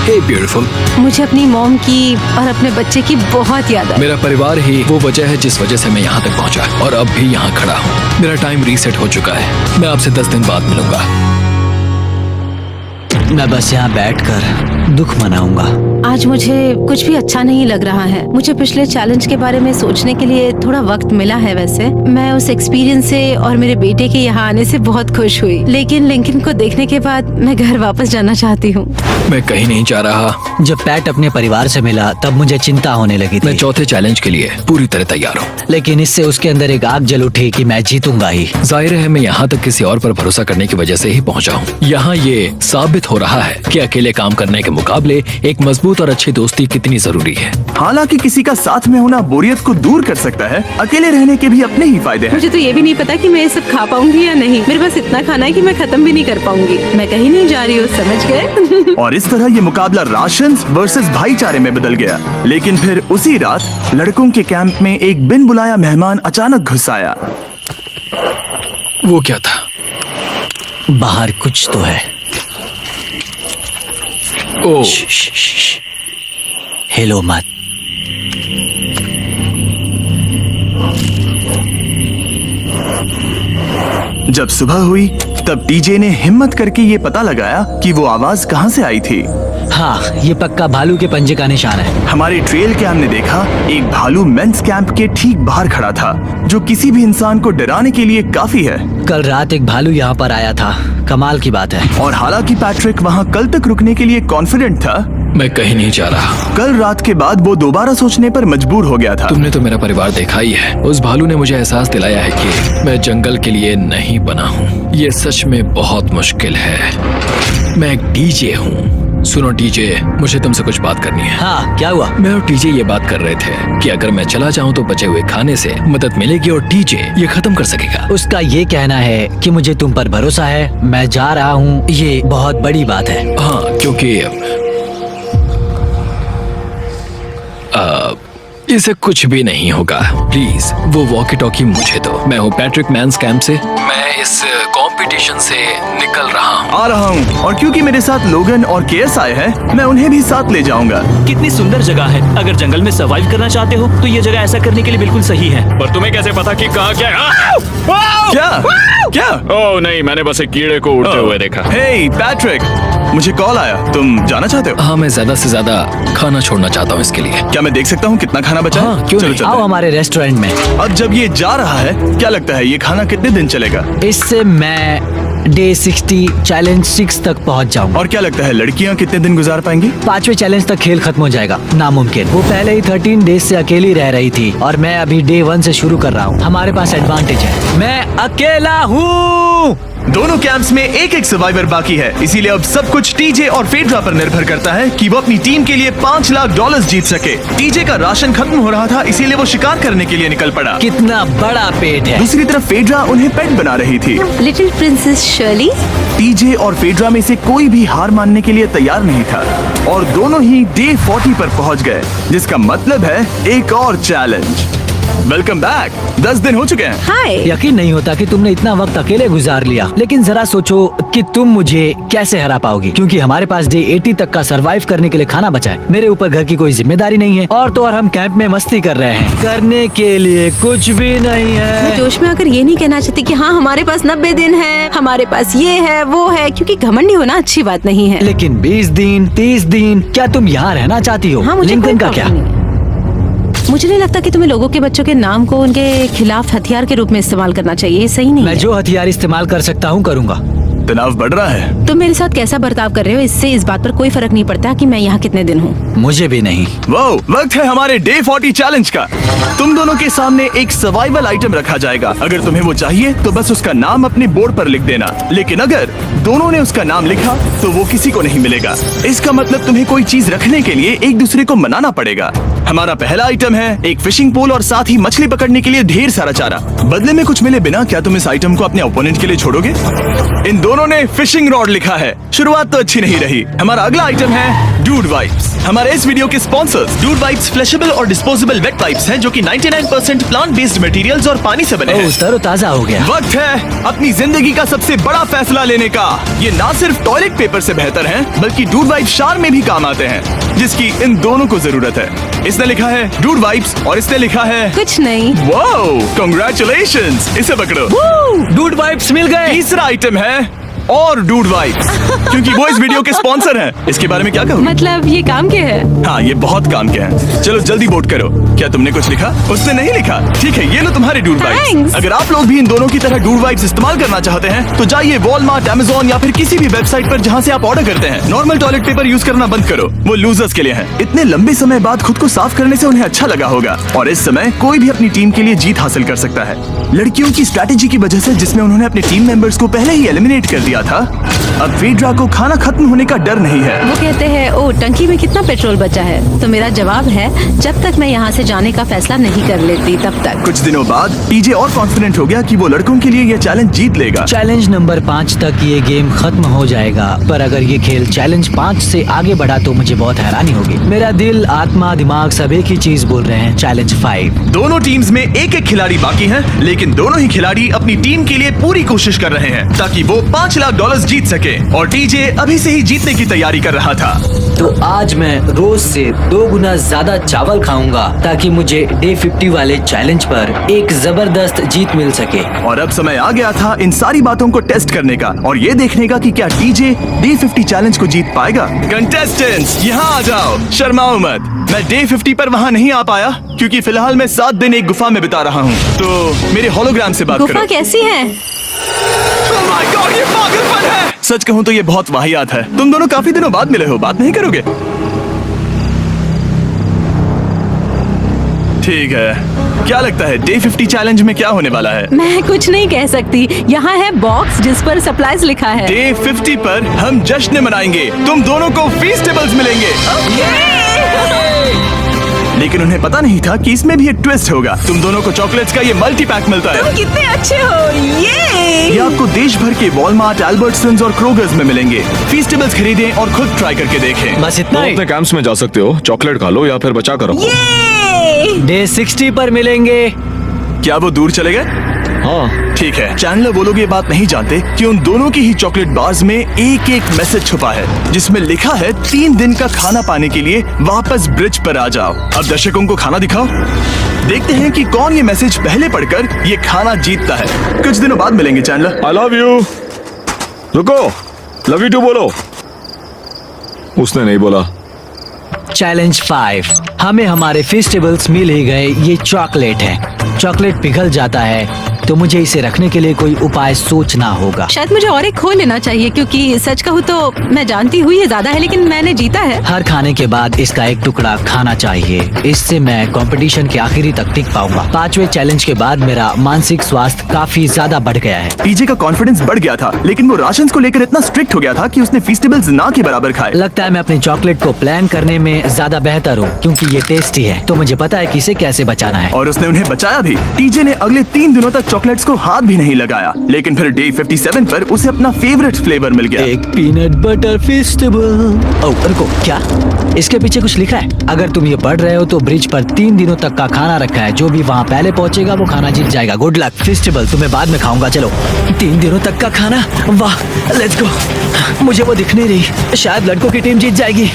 S6: Hey beautiful.
S5: मुझे अपनी मॉम की और अपने बच्चे की बहुत याद है।
S6: मेरा परिवार ही वो वजह है जिस वजह से मैं यहाँ तक पहुँचा, और अब भी यहाँ खड़ा हूँ। मेरा टाइम रीसेट हो चुका है। मैं आपसे 10 दिन बाद मिलूंगा।
S2: मैं बस यहाँ बैठकर दुख मनाऊंगा।
S5: आज मुझे कुछ भी अच्छा नहीं लग रहा है। मुझे पिछले चैलेंज के बारे में सोचने के लिए थोड़ा वक्त मिला है। वैसे मैं उस एक्सपीरियंस से और मेरे बेटे के यहाँ आने से बहुत खुश हुई, लेकिन लिंकन को देखने के बाद मैं घर वापस जाना चाहती हूँ।
S6: मैं कहीं नहीं जा रहा।
S2: जब पैट अपने परिवार से मिला तब मुझे चिंता होने लगी
S6: मैं
S2: थी,
S6: चौथे चैलेंज के लिए पूरी तरह तैयार हूँ।
S2: लेकिन इससे उसके अंदर एक आग जल उठी कि मैं जीतूंगा ही।
S6: जाहिर है मैं यहाँ तक किसी और पर भरोसा करने की वजह से ही पहुँचा हूँ। यहाँ ये साबित हो रहा है कि अकेले काम करने के मुकाबले एक मजबूत और अच्छी दोस्ती कितनी जरूरी है।
S1: हालांकि किसी का साथ में होना बोरियत को दूर कर सकता है, अकेले रहने के भी अपने ही फायदे हैं।
S5: मुझे तो ये भी नहीं पता कि मैं ये सब खा पाऊंगी या नहीं। मेरे पास इतना खाना है कि मैं खत्म भी नहीं कर पाऊंगी। मैं कहीं नहीं जा रही हूँ, समझ गए?
S1: और इस तरह ये मुकाबला राशन वर्सेस भाईचारे में बदल गया। लेकिन फिर उसी रात लड़कों के कैंप में एक बिन बुलाया मेहमान अचानक घुस आया।
S6: वो क्या था?
S2: बाहर कुछ तो है।
S6: ओ,
S2: हिलो मत।
S1: जब सुबह हुई तब टीजे ने हिम्मत करके ये पता लगाया कि वो आवाज कहाँ से आई थी।
S2: हाँ, ये पक्का भालू के पंजे का निशान है।
S1: हमारे ट्रेल कैम ने देखा एक भालू मेंस कैंप के ठीक बाहर खड़ा था, जो किसी भी इंसान को डराने के लिए काफी है।
S2: कल रात एक भालू यहाँ पर आया था, कमाल की बात है।
S1: और हालांकि पैट्रिक वहाँ कल तक रुकने के लिए कॉन्फिडेंट था,
S6: मैं कहीं नहीं जा रहा।
S1: कल रात के बाद वो दोबारा सोचने पर मजबूर हो गया था।
S6: तुमने तो मेरा परिवार देखा ही है। उस भालू ने मुझे एहसास दिलाया है कि मैं जंगल के लिए नहीं बना हूँ। ये सच में बहुत मुश्किल है। मैं एक डीजे हूँ। सुनो टीजे, मुझे तुमसे कुछ बात करनी है।
S2: हाँ, क्या हुआ?
S6: मैं और टीजे ये बात कर रहे थे कि अगर मैं चला जाऊँ तो बचे हुए खाने से मदद मिलेगी और टीजे ये खत्म कर सकेगा।
S2: उसका ये कहना है कि मुझे तुम पर भरोसा है, मैं जा रहा हूँ। ये बहुत बड़ी बात है।
S6: हाँ, क्योंकि इसे कुछ भी नहीं होगा। प्लीज वो वॉकी टॉकी मुझे दो। मैं हूँ पैट्रिक मैंस कैंप से। मैं इस कंपटीशन से निकल रहा हूँ।
S1: आ रहा हूँ, और क्योंकि मेरे साथ लोगन और केएस आए हैं, मैं उन्हें भी साथ ले जाऊंगा।
S9: कितनी सुंदर जगह है। अगर जंगल में सर्वाइव करना चाहते हो तो ये जगह ऐसा करने के लिए बिल्कुल सही है।
S8: पर तुम्हें कैसे पता कि कहाँ क्या है?
S1: क्या क्या?
S8: ओह नहीं, मैंने बस एक कीड़े को उड़ते हुए देखा।
S1: हे पैट्रिक, मुझे कॉल आया, तुम जाना चाहते हो?
S6: हाँ, मैं ज्यादा से ज्यादा खाना छोड़ना चाहता हूँ इसके लिए।
S1: क्या मैं देख सकता हूँ कितना खाना बचा है?
S6: हाँ, क्यों
S1: चलो
S6: नहीं?
S1: चलते
S2: आओ
S1: हैं।
S2: हमारे रेस्टोरेंट में।
S1: अब जब ये जा रहा है, क्या लगता है ये खाना कितने दिन चलेगा?
S2: इससे मैं डे 60 चैलेंज 6 तक पहुंच जाऊंगा।
S1: और क्या लगता है लड़कियाँ कितने दिन गुजार पाएंगी?
S2: 5वें चैलेंज तक खेल खत्म हो जाएगा। नामुमकिन। वो पहले ही 13 डेज से अकेली रह रही थी और मैं अभी डे 1 से शुरू कर रहा हूँ। हमारे पास एडवांटेज है, मैं अकेला हूँ।
S1: दोनों कैंप्स में एक एक सर्वाइवर बाकी है, इसीलिए अब सब कुछ टीजे और फेड्रा पर निर्भर करता है कि वो अपनी टीम के लिए $5 लाख जीत सके। टीजे का राशन खत्म हो रहा था, इसीलिए वो शिकार करने के लिए निकल पड़ा।
S2: कितना बड़ा पेट है।
S1: दूसरी तरफ फेड्रा उन्हें पेट बना रही थी।
S5: Little princess Shirley.
S1: टीजे और फेड्रा में से कोई भी हार मानने के लिए तैयार नहीं था, और दोनों ही डे 40 पर पहुंच गए, जिसका मतलब है एक और चैलेंज। Welcome back. 10 दिन हो चुके हैं।
S5: हाय।
S2: यकीन नहीं होता कि तुमने इतना वक्त अकेले गुजार लिया, लेकिन जरा सोचो कि तुम मुझे कैसे हरा पाओगी, क्योंकि हमारे पास डे 80 तक का सरवाइव करने के लिए खाना बचा है। मेरे ऊपर घर की कोई जिम्मेदारी नहीं है, और तो और हम कैंप में मस्ती कर रहे हैं। करने के लिए कुछ भी नहीं
S5: मैं
S2: है।
S5: जोश में आकर ये नहीं कहना चाहती कि हाँ हमारे पास 90 दिन है, हमारे पास ये है वो है, क्योंकि घमंडी होना अच्छी बात नहीं है।
S2: लेकिन 20 दिन 30 दिन, क्या तुम यहाँ रहना चाहती हो?
S5: हाँ, मुझे कोई
S2: लिंकन का क्या?
S5: प्रॉब्लम नहीं। मुझे नहीं लगता कि तुम्हें लोगों के बच्चों के नाम को उनके खिलाफ हथियार के रूप में इस्तेमाल करना चाहिए। ये सही नहीं
S2: मैं
S5: है।
S2: जो हथियार इस्तेमाल कर सकता हूँ करूँगा।
S1: तनाव बढ़ रहा है।
S5: तुम मेरे साथ कैसा बर्ताव कर रहे हो, इससे इस बात पर कोई फर्क नहीं पड़ता कि मैं यहाँ कितने दिन हूँ।
S2: मुझे भी नहीं।
S1: वो वक्त है हमारे डे 40 चैलेंज का। तुम दोनों के सामने एक सर्वाइवल आइटम रखा जाएगा। अगर तुम्हें वो चाहिए तो बस उसका नाम अपने बोर्ड पर लिख देना, लेकिन अगर दोनों ने उसका नाम लिखा तो वो किसी को नहीं मिलेगा। इसका मतलब तुम्हें कोई चीज रखने के लिए एक दूसरे को मनाना पड़ेगा। हमारा पहला आइटम है एक फिशिंग पोल और साथ ही मछली पकड़ने के लिए ढेर सारा चारा। बदले में कुछ मिले बिना क्या तुम इस आइटम को अपने ओपोनेंट के लिए छोड़ोगे? इन दोनों ने फिशिंग रॉड लिखा है। शुरुआत तो अच्छी नहीं रही। हमारा अगला आइटम है डूड वाइप्स। हमारे इस वीडियो के स्पॉन्सर्स डूड वाइप्स फ्लैशेबल और डिस्पोजेबल वेट वाइप्स हैं, जो कि 99% प्लांट बेस्ड मटेरियल्स और पानी से बने हैं।
S2: तरोताजा हो गया।
S1: वक्त है अपनी जिंदगी का सबसे बड़ा फैसला लेने का। ये ना सिर्फ टॉयलेट पेपर से बेहतर हैं, बल्कि डूड वाइप शार में भी काम आते हैं, जिसकी इन दोनों को जरूरत है। इसने लिखा है डूड वाइप्स और इसने लिखा है
S5: कुछ नहीं।
S1: Wow, congratulations. इसे पकड़ो।
S2: डूड वाइप्स मिल गए।
S1: तीसरा आइटम है और डूड वाइब्स, क्योंकि वो इस वीडियो के स्पॉन्सर हैं। इसके बारे में क्या कहूँ?
S5: मतलब ये काम के है?
S1: हाँ, ये बहुत काम के हैं। चलो जल्दी वोट करो। क्या तुमने कुछ लिखा? उसने नहीं लिखा। ठीक है, ये लो तुम्हारे डूड वाइब्स।
S5: Thanks.
S1: अगर आप लोग भी इन दोनों की तरह डूड वाइब्स इस्तेमाल करना चाहते हैं तो जाइए वॉलमार्ट, अमेज़न या फिर किसी भी वेबसाइट पर जहाँ से आप ऑर्डर करते हैं। नॉर्मल टॉयलेट पेपर यूज करना बंद करो, वो लूजर्स के लिए है। इतने लंबे समय बाद खुद को साफ करने से उन्हें अच्छा लगा होगा, और इस समय कोई भी अपनी टीम के लिए जीत हासिल कर सकता है। लड़कियों की स्ट्रैटेजी की वजह से, जिसमें उन्होंने अपने टीम मेंबर्स को पहले ही एलिमिनेट कर दिया था, अब फेड्रा को खाना खत्म होने का डर नहीं है।
S5: वो कहते हैं ओ टंकी में कितना पेट्रोल बचा है, तो मेरा जवाब है जब तक मैं यहाँ से जाने का फैसला नहीं कर लेती तब तक।
S1: कुछ दिनों बाद टीजे और कॉन्फिडेंट हो गया कि वो लड़कों के लिए ये चैलेंज जीत लेगा।
S2: चैलेंज नंबर 5 तक ये गेम खत्म हो जाएगा, पर अगर ये खेल चैलेंज 5 से आगे बढ़ा तो मुझे बहुत हैरानी होगी। मेरा दिल, आत्मा, दिमाग सब एक ही चीज बोल रहे हैं, चैलेंज 5।
S1: दोनों टीम्स में एक एक खिलाड़ी बाकी हैं, लेकिन दोनों ही खिलाड़ी अपनी टीम के लिए पूरी कोशिश कर रहे हैं ताकि वो $5 लाख जीत सके, और टीजे अभी से ही जीतने की तैयारी कर रहा था।
S2: तो आज मैं रोज से 2 गुना ज्यादा चावल खाऊंगा ताकि मुझे डे 50 वाले चैलेंज पर एक जबरदस्त जीत मिल सके।
S1: और अब समय आ गया था इन सारी बातों को टेस्ट करने का और ये देखने का कि क्या टीजे डे 50 चैलेंज को जीत पाएगा। कंटेस्टेंट्स यहाँ आ जाओ, शर्माओ मत। मैं डे 50 पर वहाँ नहीं आ पाया क्योंकि फिलहाल मैं 7 दिन एक गुफा में बिता रहा हूँ, तो मेरे होलोग्राम से बात
S5: गुफा
S1: करो।
S5: कैसी है?
S1: Oh my God, ये पागलपन है। सच कहूँ तो ये बहुत वाहियात है। तुम दोनों काफी दिनों बाद मिले हो, बात नहीं करोगे? ठीक है, क्या लगता है डे 50 चैलेंज में क्या होने वाला है?
S5: मैं कुछ नहीं कह सकती। यहाँ है बॉक्स जिस पर सप्लाईज लिखा है।
S1: डे 50 पर हम जश्न मनाएंगे, तुम दोनों को फीस्टेबल्स मिलेंगे। लेकिन उन्हें पता नहीं था कि इसमें भी एक ट्विस्ट होगा। तुम दोनों को चॉकलेट्स का ये मल्टी पैक मिलता है।
S5: तुम कितने अच्छे हो,
S1: ये आपको देश भर के वॉलमार्ट, अल्बर्ट्सन्स और क्रोगर्स में मिलेंगे। फीस्टेबल्स खरीदें और खुद ट्राई करके देखें।
S2: बस इतना
S8: तुम
S2: ही।
S8: अपने कैंप्स में जा सकते हो, चॉकलेट खा लो या फिर बचा कर रखो।
S2: डे 60 पर मिलेंगे।
S1: क्या वो दूर चले गए?
S8: हाँ,
S1: ठीक है। चैंडलर वो लोग ये बात नहीं जानते कि उन दोनों की ही चॉकलेट बार्स में एक एक मैसेज छुपा है जिसमें लिखा है 3 दिन का खाना पाने के लिए वापस ब्रिज पर आ जाओ। अब दर्शकों को खाना दिखाओ, देखते हैं कि कौन ये मैसेज पहले पढ़कर ये खाना जीतता है। कुछ दिनों बाद मिलेंगे चैंडलर।
S8: I love you. रुको, लव यू टू बोलो। उसने नहीं बोला।
S2: चैलेंज 5, हमें हमारे फेस्टिवल्स मिल ही गए। ये चॉकलेट है। चॉकलेट पिघल जाता है तो मुझे इसे रखने के लिए कोई उपाय सोचना होगा।
S5: शायद मुझे और एक खो लेना चाहिए, क्योंकि सच कहूँ तो मैं जानती हूँ ये ज्यादा है, लेकिन मैंने जीता है।
S2: हर खाने के बाद इसका एक टुकड़ा खाना चाहिए, इससे मैं कंपटीशन के आखिरी तक टिक पाऊंगा। 5वें चैलेंज के बाद मेरा मानसिक स्वास्थ्य काफी ज्यादा बढ़ गया है।
S1: टीजे का कॉन्फिडेंस बढ़ गया था, लेकिन वो राशंस को लेकर इतना स्ट्रिक्ट हो गया था कि उसने फीस्टेबल्स ना के बराबर खाए।
S2: लगता है मैं अपनी चॉकलेट को प्लान करने में ज्यादा बेहतर हूँ, क्योंकि ये टेस्टी है तो मुझे पता है कि इसे कैसे बचाना है।
S1: और उसने उन्हें बचाया भी। टीजे ने अगले 3 दिनों तक चॉकलेट्स को हाथ भी नहीं लगाया, लेकिन फिर डे 57 पर उसे अपना फेवरेट फ्लेवर मिल गया।
S2: एक पीनट बटर फेस्टिवल। ओह रुको, क्या इसके पीछे कुछ लिखा है? अगर तुम ये पढ़ रहे हो तो ब्रिज पर 3 दिनों तक का खाना रखा है। जो भी वहाँ पहले पहुँचेगा वो खाना जीत जाएगा। Good luck. फेस्टिवल तुम्हें बाद में खाऊंगा। चलो, 3 दिनों तक का खाना, वाह, लेट्स गो। मुझे वो दिख नहीं रही, शायद लड़कों की टीम जीत जाएगी।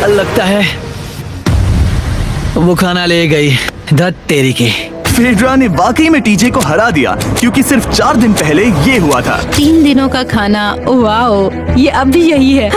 S2: लगता है वो खाना ले गई। धत तेरी की।
S1: फेड्रा ने वाकई में टीजे को हरा दिया, क्योंकि सिर्फ 4 दिन पहले ये हुआ था।
S5: 3 दिनों का खाना, वाओ, ये अब भी यही है।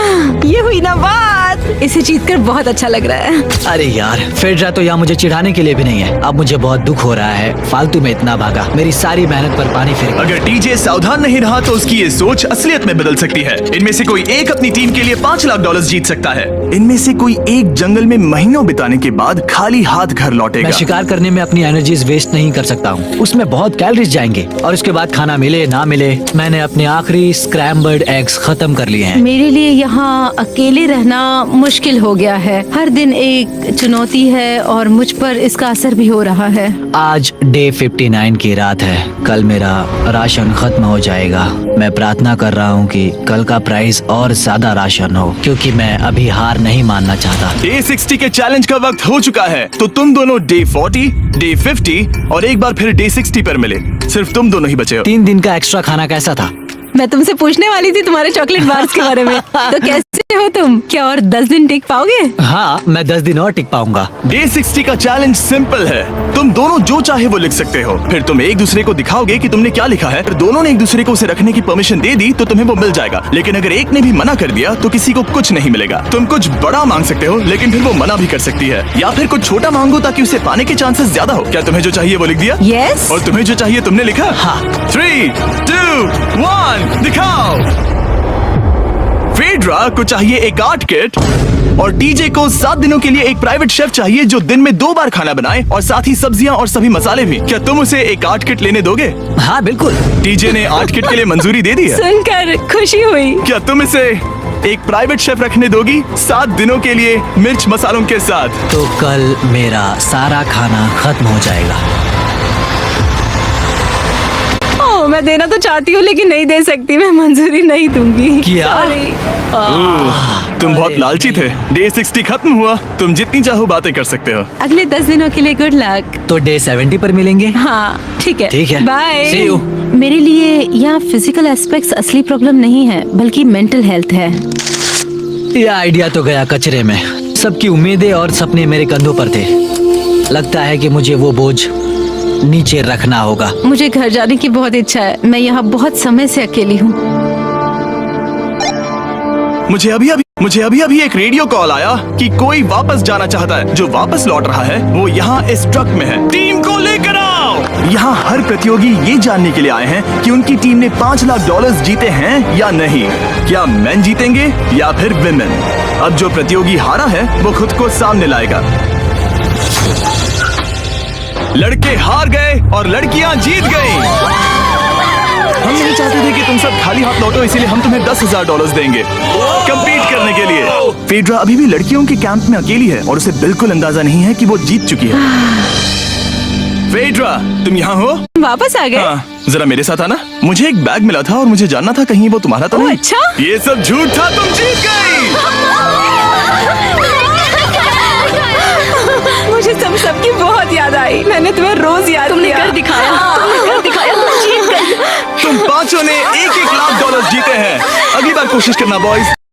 S5: ये हुई ना बात। इसे जीतकर बहुत अच्छा लग रहा है।
S2: अरे यार, फेड्रा तो यहाँ मुझे चिढ़ाने के लिए भी नहीं है। अब मुझे बहुत दुख हो रहा है, फालतू में इतना भागा, मेरी सारी मेहनत पर पानी फिर गया।
S1: अगर टीजे सावधान नहीं रहा तो उसकी ये सोच असलियत में बदल सकती है। इनमें से कोई एक अपनी टीम के लिए $5 लाख जीत सकता है। इनमें से कोई एक जंगल में महीनों बिताने के बाद खाली हाथ घर लौटेगा।
S2: मैं शिकार करने में अपनी एनर्जीज वेस्ट नहीं कर सकता हूँ, उसमें बहुत कैलोरीज जाएंगे, और उसके बाद खाना मिले ना मिले, मैंने अपने आखिरी स्क्रैम्बल्ड एग्स खत्म कर लिए हैं।
S5: मेरे लिए यहाँ अकेले रहना मुश्किल हो गया है। हर दिन एक चुनौती है और मुझ पर इसका असर भी हो रहा है।
S2: आज डे 59 की रात है। कल मेरा राशन खत्म हो जाएगा। मैं प्रार्थना कर रहा हूँ कि कल का प्राइस और ज्यादा राशन हो, क्योंकि मैं अभी हार नहीं मानना चाहता।
S1: डे 60 के चैलेंज का वक्त हो चुका है, तो तुम दोनों डे 40, डे 50 और एक बार फिर डे 60 पर मिले। सिर्फ तुम दोनों ही बचे हो।
S2: 3 दिन का एक्स्ट्रा खाना कैसा था?
S5: मैं तुमसे पूछने वाली थी तुम्हारे चॉकलेट बार्स के बारे में। तो कैसे हो हो तुम? क्या और 10 दिन टिक पाओगे?
S2: हाँ, मैं 10 दिन और टिक पाऊंगा।
S1: डे 60 का चैलेंज सिंपल है। तुम दोनों जो चाहे वो लिख सकते हो। फिर तुम एक दूसरे को दिखाओगे कि तुमने क्या लिखा है। फिर दोनों ने एक दूसरे को उसे रखने की परमिशन दे दी तो तुम्हें वो मिल जाएगा। लेकिन अगर एक ने भी मना कर दिया तो किसी को कुछ नहीं मिलेगा। तुम कुछ बड़ा मांग सकते हो, लेकिन फिर वो मना भी कर सकती है। या फिर कुछ छोटा मांगो ताकि उसे पाने के चांसेस ज्यादा हो। क्या तुम्हें जो चाहिए वो लिख दिया?
S5: यस।
S1: और तुम्हें जो चाहिए तुमने लिखा?
S2: हाँ।
S1: 3, 2, 1 दिखाओ। फेड्रा को चाहिए एक आर्ट किट और टीजे को 7 दिनों के लिए एक प्राइवेट शेफ चाहिए जो दिन में 2 बार खाना बनाए और साथ ही सब्जियां और सभी मसाले भी। क्या तुम उसे एक आर्ट किट लेने दोगे?
S2: हाँ बिल्कुल।
S1: टीजे ने आर्ट किट के लिए मंजूरी दे दी है।
S5: सुनकर खुशी हुई।
S1: क्या तुम इसे एक प्राइवेट शेफ रखने दोगी 7 दिनों के लिए मिर्च मसालों के साथ?
S2: तो कल मेरा सारा खाना खत्म हो जाएगा।
S5: मैं देना तो चाहती हूँ लेकिन नहीं दे सकती। मैं मंजूरी नहीं दूंगी।
S2: क्या?
S5: Sorry।
S1: तुम बहुत लालची थे। डे 60 खत्म हुआ। तुम जितनी चाहो बातें कर सकते हो।
S5: अगले 10 दिनों के लिए गुड लक।
S2: तो डे 70 पर मिलेंगे।
S5: हाँ ठीक है।
S2: ठीक है।
S5: बाय।
S2: See you।
S5: मेरे लिए यहाँ फिजिकल एस्पेक्ट्स असली प्रॉब्लम नहीं है बल्कि मेंटल हेल्थ है।
S2: ये आइडिया तो गया कचरे में। सबकी उम्मीदें और सपने मेरे कंधों पर थे। लगता है कि मुझे वो बोझ नीचे रखना होगा।
S5: मुझे घर जाने की बहुत इच्छा है। मैं यहाँ बहुत समय से अकेली हूँ।
S1: मुझे अभी अभी एक रेडियो कॉल आया कि कोई वापस जाना चाहता है। जो वापस लौट रहा है वो यहाँ इस ट्रक में है। टीम को लेकर आओ। यहाँ हर प्रतियोगी ये जानने के लिए आए हैं कि उनकी टीम ने $5 लाख जीते हैं या नहीं। क्या मेन जीतेंगे या फिर विमेन? अब जो प्रतियोगी हारा है वो खुद को सामने लाएगा। लड़के हार गए और लड़कियां जीत गईं। हम नहीं चाहते थे कि तुम सब खाली हाथ लौटो, इसीलिए हम तुम्हें $10,000 देंगे कंपीट करने के लिए। फेड्रा अभी भी लड़कियों के कैंप में अकेली है और उसे बिल्कुल अंदाजा नहीं है कि वो जीत चुकी है। फेड्रा, तुम यहाँ हो?
S5: वापस आ गए?
S1: हाँ, जरा मेरे साथ आना। मुझे एक बैग मिला था और मुझे जानना था कहीं वो तुम्हारा तो नहीं।
S5: अच्छा?
S1: ये सब झूठ था, तुम जीत गई।
S5: मुझे सबकी बहुत याद आई। मैंने तुम्हें रोज याद
S7: तुमने
S5: किया।
S7: कर दिखाया। तुमने कर दिखाया। तुम जीत गई।
S1: तुम पांचों ने $1-1 लाख जीते हैं। अगली बार कोशिश करना बॉयज।